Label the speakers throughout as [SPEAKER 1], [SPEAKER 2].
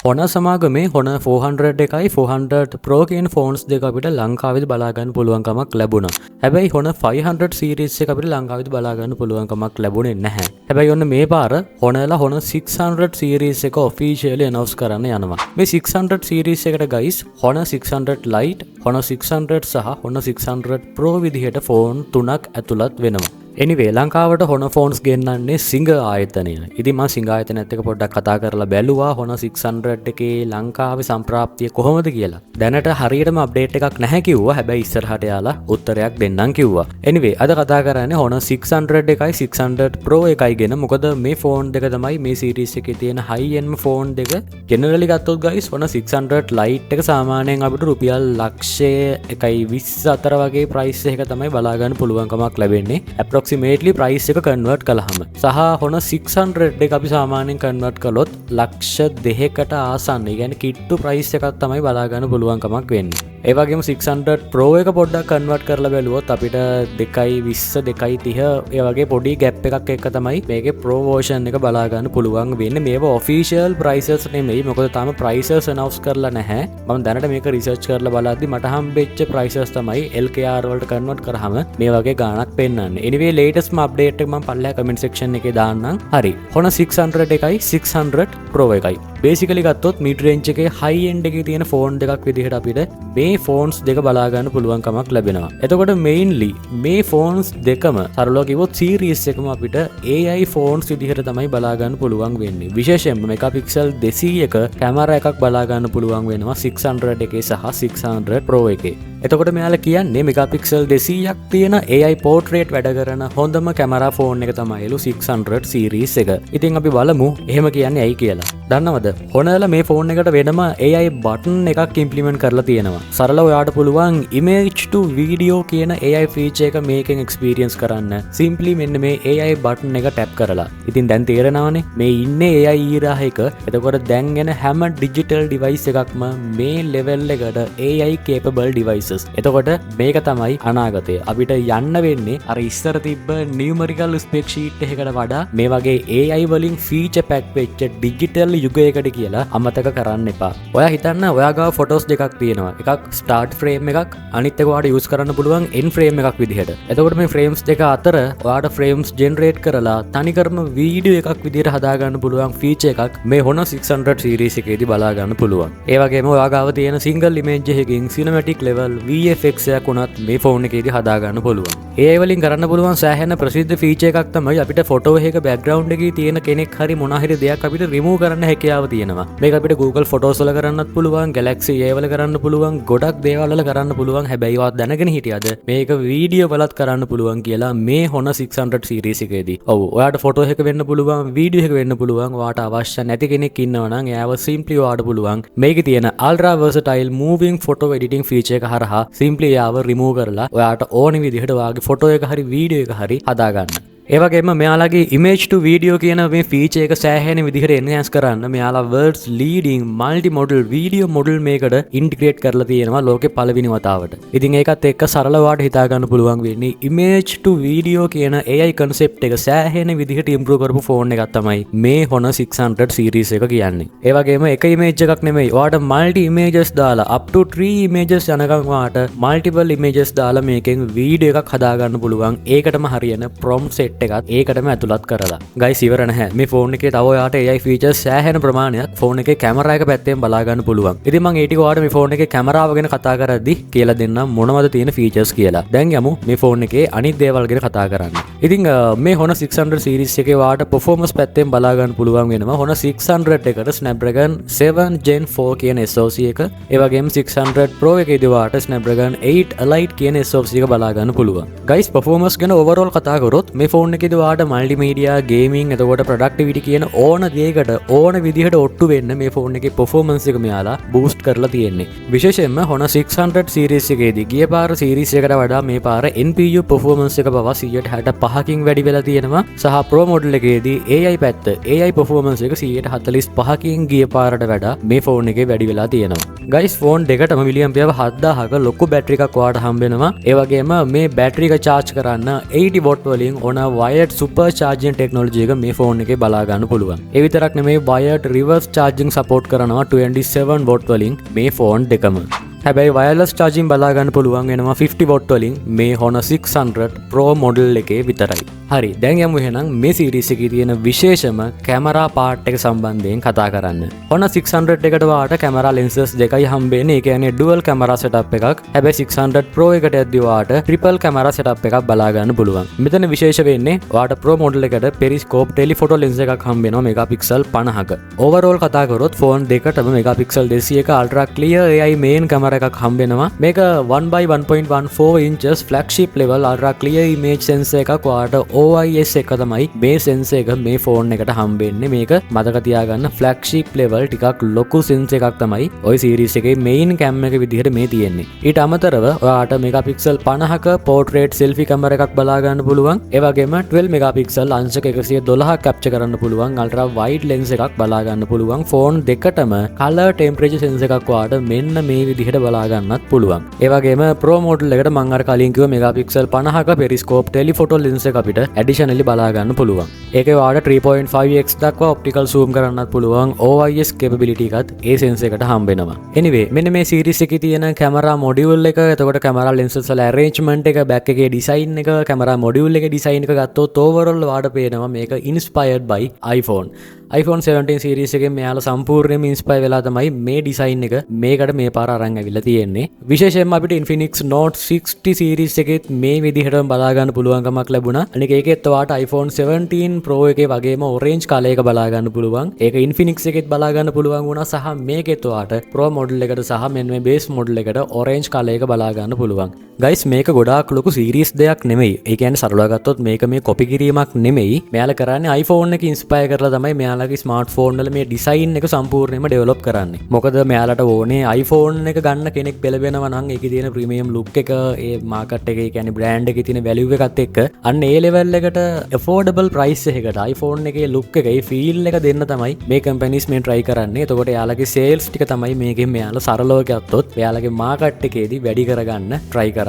[SPEAKER 1] Honor සමාගමේ Honor 400 එකයි 400 Pro කියන phones දෙක අපිට ලංකාවේදී බලා ගන්න පුළුවන්කමක් ලැබුණා. හැබැයි Honor 500 series එක අපිට ලංකාවේදී බලා ගන්න පුළුවන්කමක් ලැබුණේ නැහැ. හැබැයි ඔන්න මේ පාර Honorලා Honor 600 series එක officially announce කරන්න යනවා. මේ 600 series එකට guys Honor 600 Lite, Honor 600 සහ Honor 600 Pro විදිහට ෆෝන් තුනක් ඇතුළත් වෙනවා. Anyway, ලංකාවට Honor phones ගෙන්නන්නේ සිංග ආයතනය. ඉතින් මම සිංග ආයතනයත් එක්ක පොඩ්ඩක් කතා කරලා බැලුවා Honor 600 එකේ ලංකාවේ සම්ප්‍රාප්තිය කොහොමද කියලා. දැනට හරියටම අප්ඩේට් එකක් නැහැ කිව්වා. හැබැයි ඉස්සරහට යාලා උත්තරයක් දෙන්නම් කිව්වා. Anyway, අද කතා කරන්නේ Honor 600 එකයි 600 Pro එකයි ගැන. මොකද මේ ෆෝන් දෙක තමයි මේ series එකේ තියෙන high end ෆෝන් දෙක. generally ගත්තොත් guys Honor 600 Lite එක සාමාන්‍යයෙන් අපිට රුපියල් ලක්ෂය 1.24 වගේ price එක තමයි බලා ගන්න පුළුවන්කමක් ලැබෙන්නේ. approximately price එක convert කළාම සහ Honor 600 එක අපි සාමාන්‍යයෙන් convert කළොත් ලක්ෂ 2කට ආසන්න. ඒ කියන්නේ කිට්ටු price එකක් තමයි බලා ගන්න පුළුවන්කමක් වෙන්නේ. ඒ වගේම 600 Pro එක පොඩ්ඩක් convert කරලා බැලුවොත් අපිට 2.20 2.30 ඒ වගේ පොඩි gap එකක් එක්ක තමයි මේකේ Pro version එක බලා ගන්න පුළුවන් වෙන්නේ. මේවා official prices නෙමෙයි. මොකද තාම prices announce කරලා නැහැ. මම දැනට මේක research කරලා බලද්දි මට හම්බෙච්ච prices තමයි LKR වලට convert කරාම මේ වගේ ගාණක් පෙන්නන්නේ. anyway latest update එක මම පල්ලෙහා comment section එකේ දාන්නම්. හරි. Honor 600 එකයි 600 Pro එකයි. basically ගත්තොත් mid range එකේ high end එකේ තියෙන phone දෙකක් විදිහට අපිට මේ phones දෙක බලා ගන්න පුළුවන්කමක් ලැබෙනවා. එතකොට mainly මේ phones දෙකම සරලව කිව්වොත් series එකම අපිට AI phones විදිහට තමයි බලා ගන්න පුළුවන් වෙන්නේ. විශේෂයෙන්ම megapixel 200ක කැමරා එකක් බලා ගන්න පුළුවන් වෙනවා 600 එකේ සහ 600 Pro එකේ. එතකොට මෙයාලා කියන්නේ megapixel 200ක් තියෙන AI portrait වැඩ කරන හොඳම කැමරා ෆෝන් එක තමයිලු 600 series එක. ඉතින් අපි බලමු එහෙම කියන්නේ ඇයි කියලා. දන්නවද? Honorලා මේ ෆෝන් එකට වෙනම AI button එකක් implement කරලා තියෙනවා. සරලව ඔයාට පුළුවන් image to video කියන AI feature එක මේකෙන් experience කරන්න. simply මෙන්න මේ AI button එක tap කරලා. ඉතින් දැන් තේරෙනවනේ මේ ඉන්නේ AI era එක. එතකොට දැන් එන හැම digital device එකක්ම මේ level එකට AI capable devices. එතකොට මේක තමයි අනාගතය. අපිට යන්න වෙන්නේ අර ඉස්සර තිබ්බ numerical spec sheet එකකට වඩා මේ වගේ AI වලින් feature pack වෙච්ච digital යුගයකට කියලා අමතක කරන්න එපා. ඔයා හිතන්න ඔයා ගාව ෆොටෝස් දෙකක් තියෙනවා. එකක් ස්ටාර්ට් ෆ්‍රේම් එකක්, අනිත් එක ඔයාට යූස් කරන්න පුළුවන් එන්ඩ් ෆ්‍රේම් එකක් විදිහට. එතකොට මේ ෆ්‍රේම්ස් දෙක අතර ඔයාට ෆ්‍රේම්ස් ජෙනරේට් කරලා තනිකරම වීඩියෝ එකක් විදිහට හදා ගන්න පුළුවන් ෆීචර් එකක් මේ Honor 600 series එකේදී බලා ගන්න පුළුවන්. ඒ වගේම ඔයා ගාව තියෙන single image එකකින් cinematic level VFX එකක් උනත් මේ ෆෝන් එකේදී හදා ගන්න පුළුවන්. AI වලින් කරන්න පුළුවන් සෑහෙන ප්‍රසිද්ධ ෆීචර් එකක් තමයි අපිට ෆොටෝ එකක බෑග්ග්‍රවුන්ඩ් එකේ තියෙන කෙනෙක් හරි මොන හරි දෙයක් අපිට රිමූව් කරන්න හැකියාව තියෙනවා. මේක අපිට Google Photos වල කරන්නත් පුළුවන්, Galaxy A වල කරන්න පුළුවන්, ගොඩක් දේවල් වල කරන්න පුළුවන්. හැබැයි ඔයාත් දැනගෙන හිටියද මේක වීඩියෝ වලත් කරන්න පුළුවන් කියලා මේ Honor 600 series එකේදී. ඔව්, ඔයාට ෆොටෝ එක වෙන්න පුළුවන්, වීඩියෝ එක වෙන්න පුළුවන්. ඔයාට අවශ්‍ය නැති කෙනෙක් ඉන්නවා නම් එයාව simply ඔයාට පුළුවන් මේකේ තියෙන ultra versatile moving photo editing feature එක හරහා simply එයාව remove කරලා ඔයාට ඕන විදිහට ඔයාගේ ෆොටෝ එක හරි වීඩියෝ එක හරි හදා ගන්න. ඒ වගේම මෙයාලගේ image to video කියන මේ feature එක සෑහෙන විදිහට enhance කරන්න මෙයාලා world's leading multi model video model මේකට integrate කරලා තියෙනවා ලෝකේ පළවෙනි වතාවට. ඉතින් ඒකත් එක්ක සරලව වාට හිතා ගන්න පුළුවන් වෙන්නේ image to video කියන AI concept එක සෑහෙන විදිහට improve කරපු phone එකක් තමයි මේ Honor 600 series එක කියන්නේ. ඒ වගේම එක image එකක් නෙමෙයි ඔයාට multi images දාලා up to 3 images යනකම් ඔයාට multiple images දාලා මේකෙන් video එකක් හදා ගන්න පුළුවන්. ඒකටම හරියන prompt set එකත් ඒකටම ඇතුළත් කරලා. ගයිස් ඉවර නැහැ. මේ ෆෝන් එකේ තව ඔයාට AI features සෑහෙන ප්‍රමාණයක් ෆෝන් එකේ කැමරා එක පැත්තෙන් බලා ගන්න පුළුවන්. ඉතින් මම ඒ ටික ඔයාලට මේ ෆෝන් එකේ කැමරාව ගැන කතා කරද්දි කියලා දෙන්නම් මොනවද තියෙන features කියලා. දැන් යමු මේ ෆෝන් එකේ අනිත් දේවල් ගැන කතා කරන්න. ඉතින් මේ Honor 600 series එකේ ඔයාට performance පැත්තෙන් බලා ගන්න පුළුවන් වෙනවා. Honor 600 එකට Snapdragon 7 Gen 4 කියන SoC එක, ඒ වගේම 600 Pro එකේදී ඔයාට Snapdragon 8 Elite කියන SoC එක බලා ගන්න පුළුවන්. ගයිස් performance ගැන overall කතා කරොත් මේ ෆෝන් එකේදී ඔයාට multimedia gaming එතකොට productivity කියන ඕන දෙයකට ඕන විදිහට ඔට්ටු වෙන්න මේ ෆෝන් එකේ performance එක මෙයාලා boost කරලා තියෙන්නේ. විශේෂයෙන්ම Honor 600 series එකේදී ගිය පාර series එකට වඩා මේ පාර NPU performance එක පවා 165කින් වැඩි වෙලා තියෙනවා. සහ Pro model එකේදී AI පැත්ත AI performance එක 145කින් ගිය පාරට වඩා මේ ෆෝන් එකේ වැඩි වෙලා තියෙනවා. ගයිස් ෆෝන් දෙකටම මිලියම්පියර් 7000ක ලොකු බැටරි එකක් ඔයාට හම්බ වෙනවා. ඒ වගේම මේ බැටරි එක charge කරන්න 80 watt වලින් on wired super charging technology එක මේ ෆෝන් එකේ බලා ගන්න පුළුවන්. ඒ විතරක් නෙමෙයි wired reverse charging support කරනවා 27 watt වලින් මේ ෆෝන් දෙකම. හැබැයි වයර්ලස් charging බලා ගන්න පුළුවන් වෙනවා 50 watt වලින් මේ Honor 600 Pro model එකේ විතරයි. හරි, දැන් යමු එහෙනම් මේ series එකේ තියෙන විශේෂම කැමරා part එක සම්බන්ධයෙන් කතා කරන්න. Honor 600 එකට වාට කැමරා lenses දෙකයි හම්බෙන්නේ. ඒ කියන්නේ dual camera setup එකක්. හැබැයි 600 Pro එකට යද්දි වාට triple camera setup එකක් බලා ගන්න පුළුවන්. මෙතන විශේෂ වෙන්නේ වාට Pro model එකට periscope telephoto lens එකක් හම්බෙනවා megapixel 50ක. overall කතා කරොත් ෆෝන් දෙකටම megapixel 200ක ultra clear AI main camera එකක් හම්බෙනවා. මේක 1/1.14 inches flagship level ultra clear image sensor එකක් වාට OIS එක තමයි මේ sensor එක මේ ෆෝන් එකට හම්බෙන්නේ. මේක මතක තියාගන්න flagship level ටිකක් ලොකු sensor එකක් තමයි ওই series එකේ main cam එක විදිහට මේ තියෙන්නේ. ඊට අමතරව ඔයාට megapixel 50ක portrait selfie camera එකක් බලා ගන්න පුළුවන්. ඒ වගේම 12 megapixel අංශක 112ක් capture කරන්න පුළුවන් ultra wide lens එකක් බලා ගන්න පුළුවන්. ෆෝන් දෙකටම color temperature sensor එකක් වාට මෙන්න මේ විදිහට බලා ගන්නත් පුළුවන්. ඒ වගේම Pro model එකට මම අර කලින් කිව්ව megapixel 50ක periscope telephoto lens එක අපිට additionally බලා ගන්න පුළුවන්. ඒකේ වාට 3.5x දක්වා optical zoom කරන්නත් පුළුවන්. OIS capability එකත් ඒ sensor එකට හම්බ වෙනවා. anyway මෙන්න මේ series එකේ තියෙන camera module එක, එතකොට camera lenses වල arrangement එක, back එකේ design එක, camera module එකේ design එක ගත්තොත් overall වාට පේනවා මේක inspired by iPhone. iPhone 17 series එකෙන් මෙයාලා සම්පූර්ණයෙන්ම inspire වෙලා තමයි මේ design එක මේකට මේ පාර අරන් ඇවිල්ලා තියෙන්නේ. විශේෂයෙන්ම අපිට Infinix Note 60 series එකෙත් මේ විදිහටම බලා ගන්න පුළුවන්කමක් ලැබුණා. අනික ඒකෙත් ඔයාට iPhone 17 Pro එකේ වගේම orange color එක බලා ගන්න පුළුවන්. ඒක Infinix එකෙත් බලා ගන්න පුළුවන් වුණා. සහ මේකෙත් ඔයාට Pro model එකට සහ මෙන්න මේ base model එකට orange color එක බලා ගන්න පුළුවන්. guys මේක ගොඩාක් ලොකු series දෙයක් නෙමෙයි. ඒ කියන්නේ සරලව ගත්තොත් මේක මේ copy කිරීමක් නෙමෙයි. මෙයාලා කරන්නේ iPhone එක inspire කරලා තමයි මෙයාලගේ smartphone වල මේ design එක සම්පූර්ණයෙන්ම develop කරන්නේ. මොකද මෙයාලට ඕනේ iPhone එක ගන්න කෙනෙක් පෙළඹෙනවා නම් ඒකේ තියෙන premium look එක, ඒ market එකේ කියන්නේ brand එකේ තියෙන value එකත් එක්ක අන්න ඒ level එකට affordable price එකකට iPhone එකේ look එක, ඒ feel එක දෙන්න තමයි මේ companies මේ try කරන්නේ. එතකොට එයාලගේ sales ටික තමයි මේකෙන් මෙයාලා සරලව ගත්තොත් එයාලගේ market එකේදී වැඩි කරගන්න try කරන්නේ.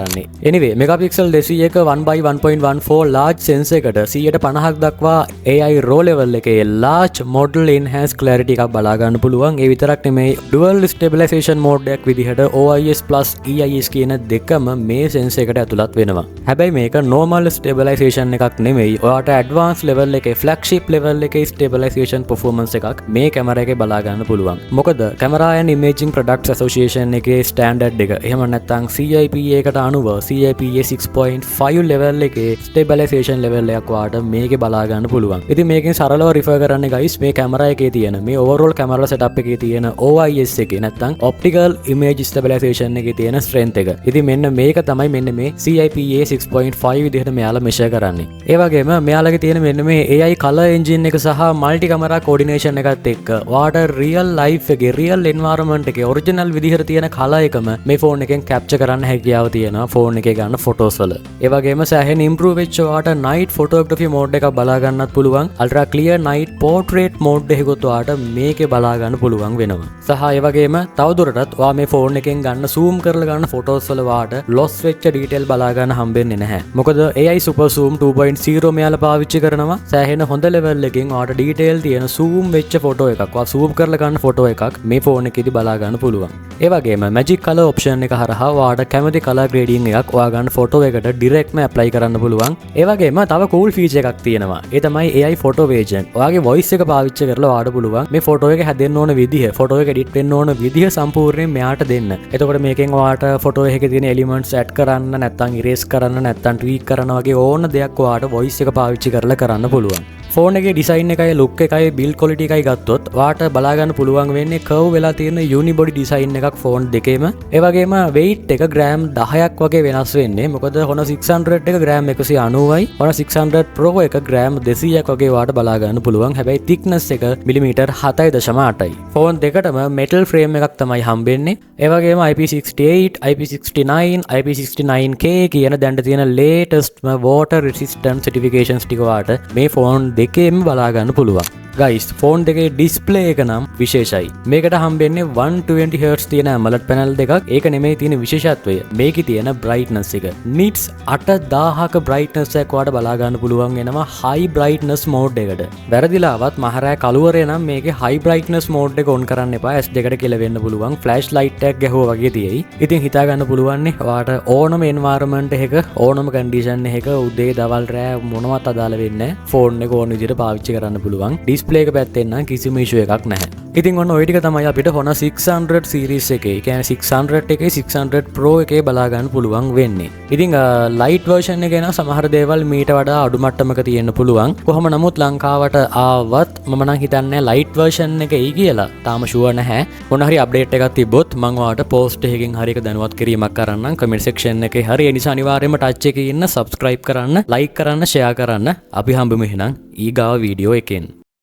[SPEAKER 1] anyway megapixel 200ක 1/1.14 large sensor එකට 150ක් දක්වා AI raw level එකේ large model enhanced clarity එකක් බලා ගන්න පුළුවන්. ඒ විතරක් නෙමෙයි dual stabilization mode එකක් විදිහට OIS plus EIS කියන දෙකම මේ sensor එකට ඇතුළත් වෙනවා. හැබැයි මේක normal stabilization එකක් නෙමෙයි. ඔයාට advanced level එකේ flagship level එකේ stabilization performance එකක් මේ කැමරා එකේ බලා ගන්න පුළුවන්. මොකද Camera and Imaging Products Association එකේ standard එක එහෙම නැත්නම් CIPA එකට අනුව CIPA 6.5 level එකේ stabilization level එකක් වාට මේකේ බලා ගන්න පුළුවන්. ඉතින් මේකෙන් සරලව refer කරන්නේ guys මේ කැමරා එකේ තියෙන මේ overall camera setup එකේ තියෙන OIS එකේ නැත්නම් optical image stabilization එකේ තියෙන strength එක. ඉතින් මෙන්න මේක තමයි මෙන්න මේ CIPA 6.5 විදිහට මෙයාලා measure කරන්නේ. ඒ වගේම මෙයාලගේ තියෙන මෙන්න මේ AI color engine එක සහ multi camera coordination එකත් එක්ක වාට real life එකේ real environment එකේ original විදිහට තියෙන color එකම මේ phone එකෙන් capture කරන්න හැකියාව තියෙනවා phone එකේ ගන්න photos වල. ඒ වගේම සෑහෙන improve වෙච්ච වාට night photography mode එකක් බලා ගන්නත් පුළුවන්. ultra clear night portrait mode එකකුත් වාට මේකේ බලා ගන්න පුළුවන් වෙනවා. සහ ඒ වගේම තවදුරටත් ඔයා මේ phone එකෙන් ගන්න zoom කරලා ගන්න photos වල වාට loss වෙච්ච detail බලා ගන්න හම්බෙන්නේ නැහැ. මොකද AI super zoom 2.0 මෙයාලා පාවිච්චි කරනවා. සෑහෙන හොඳ level එකකින් ඔයාට detail තියෙන zoom වෙච්ච photo එකක් ඔයා zoom කරලා ගන්න photo එකක් මේ phone එකේදී බලා ගන්න පුළුවන්. ඒ වගේම magic color option එක හරහා ඔයාට කැමති color grading එකක් ඔයා ගන්න photo එකට directම apply කරන්න පුළුවන්. ඒ වගේම තව cool feature එකක් තියෙනවා. ඒ තමයි AI photo agent. ඔයාගේ voice එක පාවිච්චි කරලා ඔයාට පුළුවන් මේ photo එක හැදෙන්න ඕන විදිහ, photo එක edit වෙන්න ඕන විදිහ සම්පූර්ණයෙන් මෙයාට දෙන්න. එතකොට මේකෙන් ඔයාට photo එකේ තියෙන elements add කරන්න නැත්නම් erase කරන්න නැත්නම් tweak කරන්න වගේ ඕන දෙයක් ඔයාට voice එක පාවිච්චි කරලා කරන්න පුළුවන්. ෆෝන් එකේ ඩිසයින් එකයි ලුක් එකයි බිල්ඩ් ක්වොලිටි එකයි ගත්තොත් ඔයාට බලා ගන්න පුළුවන් වෙන්නේ කර්ව් වෙලා තියෙන යුනිබොඩි ඩිසයින් එකක් ෆෝන් දෙකේම. ඒ වගේම weight එක ග්‍රෑම් 10ක් වගේ වෙනස් වෙන්නේ. මොකද Honor 600 එක ග්‍රෑම් 190යි, Honor 600 Pro එක ග්‍රෑම් 200ක් වගේ ඔයාට බලා ගන්න පුළුවන්. හැබැයි thickness එක මිලිමීටර් 7.8යි. ෆෝන් දෙකටම metal frame එකක් තමයි හම්බෙන්නේ. ඒ වගේම IP68, IP69, IP69K කියන දැන් තියෙන latest water resistant certifications ටික ඔයාට මේ ෆෝන් දෙකේම බලා ගන්න පුළුවන්. ගයිස් ෆෝන් දෙකේ ඩිස්ප්ලේ එක නම් විශේෂයි. මේකට හම්බෙන්නේ 120Hz තියෙන AMOLED පැනල් දෙකක්. ඒක නෙමෙයි තියෙන විශේෂත්වය. මේකේ තියෙන brightness එක. nits 8000ක brightness එකක් වඩා බලා ගන්න පුළුවන් වෙනවා high brightness mode එකට. වැරදිලාවත් මහරෑ කළුවරේ නම් මේකේ high brightness mode එක on කරන්න එපා. S2කට කියලා වෙන්න පුළුවන්. flash light එකක් ගැහුවා වගේ තියෙයි. ඉතින් හිතා ගන්න පුළුවන් නේ ඔයාට ඕනම environment එකක ඕනම condition එකක උදේ දවල් රෑ මොනවත් අදාළ වෙන්නේ නැහැ. ෆෝන් එක ඕන විදිහට පාවිච්චි කරන්න පුළුවන්. ඩිස්ප්ලේ එක පැත්තෙන් නම් කිසිම ඉෂුව එකක් නැහැ. ඉතින් ඔන්න ওই ටික තමයි අපිට Honor 600 series එකේ, ඒ කියන්නේ 600 එකේ 600 Pro එකේ බලා ගන්න පුළුවන් වෙන්නේ. ඉතින් light version එකේ නම් සමහර දේවල් මීට වඩා අඩු මට්ටමක තියෙන්න පුළුවන්. කොහොම නමුත් ලංකාවට ආවත් මම නම් හිතන්නේ light version එකයි කියලා. තාම ෂුවර් නැහැ. මොන හරි අප්ඩේට් එකක් තිබ්බොත් මම ඔයාලට post එකකින් හරි එක දැනුවත් කිරීමක් කරන්නම් comment section එකේ. හරි ඒ නිසා අනිවාර්යයෙන්ම touch එකේ ඉන්න subscribe කරන්න, like කරන්න, share කරන්න. අපි හම්බෙමු එහෙනම් ඊගාව වීඩියෝ එකෙන්.